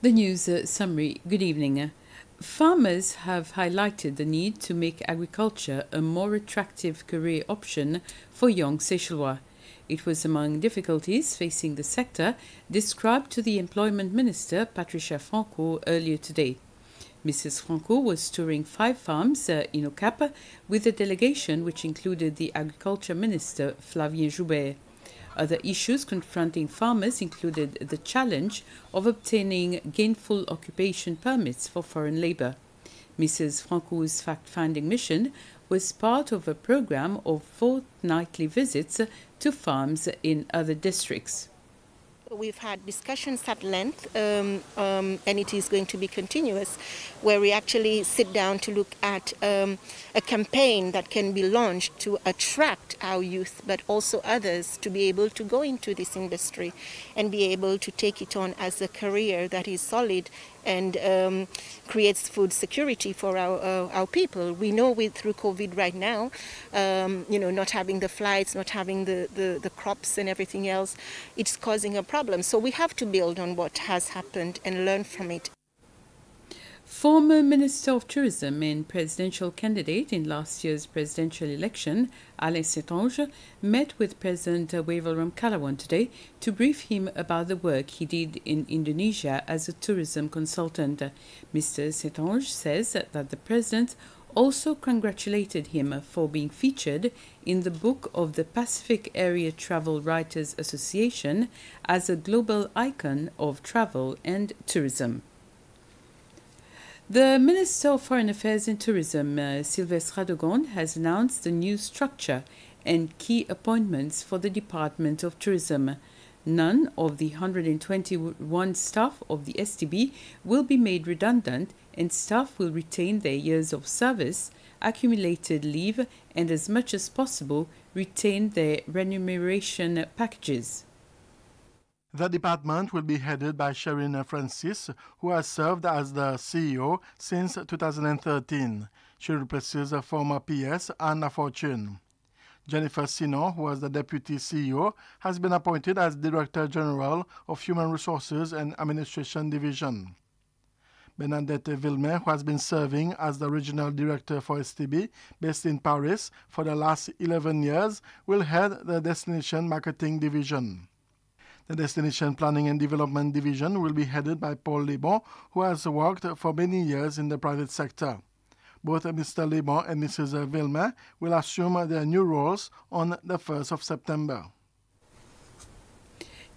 The news summary. Good evening. Farmers have highlighted the need to make agriculture a more attractive career option for young Seychellois. It was among difficulties facing the sector described to the Employment Minister, Patricia Franco, earlier today. Mrs. Franco was touring 5 farms in Okap with a delegation which included the Agriculture Minister, Flavien Joubert. Other issues confronting farmers included the challenge of obtaining gainful occupation permits for foreign labor. Mrs. Franco's fact-finding mission was part of a program of fortnightly visits to farms in other districts. We've had discussions at length, and it is going to be continuous, where we actually sit down to look at a campaign that can be launched to attract our youth, but also others, to be able to go into this industry and be able to take it on as a career that is solid and creates food security for our people. We know through COVID right now, not having the flights, not having the crops and everything else, it's causing a problem. So we have to build on what has happened and learn from it. Former Minister of Tourism and presidential candidate in last year's presidential election, Alain Seychelles, met with President Wavel Ramkalawan today to brief him about the work he did in Indonesia as a tourism consultant. Mr. Seychelles says that the president also congratulated him for being featured in the book of the Pacific Area Travel Writers Association as a global icon of travel and tourism. The Minister of Foreign Affairs and Tourism, Sylvestre Radegonde, has announced the new structure and key appointments for the Department of Tourism. None of the 121 staff of the STB will be made redundant, and staff will retain their years of service, accumulated leave, and as much as possible retain their remuneration packages. The department will be headed by Sherine Francis, who has served as the CEO since 2013. She replaces former PS Anna Fortune. Jennifer Sinon, who was the deputy CEO, has been appointed as Director General of Human Resources and Administration Division. Bernadette Villemin, who has been serving as the Regional Director for STB, based in Paris for the last 11 years, will head the Destination Marketing Division. The Destination Planning and Development Division will be headed by Paul Lebon, who has worked for many years in the private sector. Both Mr. Lebon and Mrs. Villemin will assume their new roles on the 1st of September.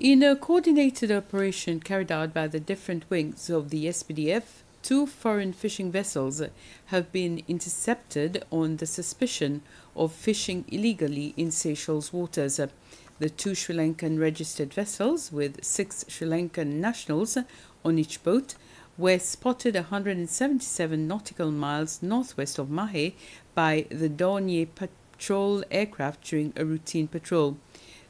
In a coordinated operation carried out by the different wings of the SPDF, 2 foreign fishing vessels have been intercepted on the suspicion of fishing illegally in Seychelles waters. The 2 Sri Lankan registered vessels with 6 Sri Lankan nationals on each boat were spotted 177 nautical miles northwest of Mahé by the Dornier patrol aircraft during a routine patrol.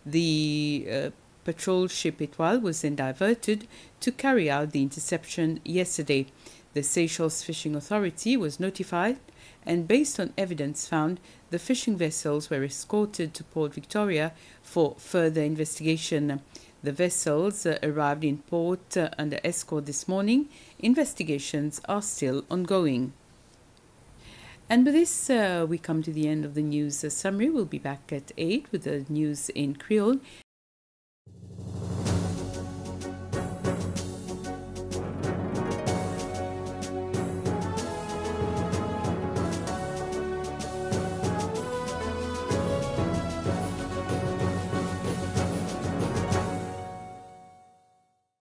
The patrol ship Etoile was then diverted to carry out the interception yesterday. The Seychelles Fishing Authority was notified, and based on evidence found, the fishing vessels were escorted to Port Victoria for further investigation. The vessels arrived in port under escort this morning. Investigations are still ongoing. And with this, we come to the end of the news summary. We'll be back at 8 with the news in Creole.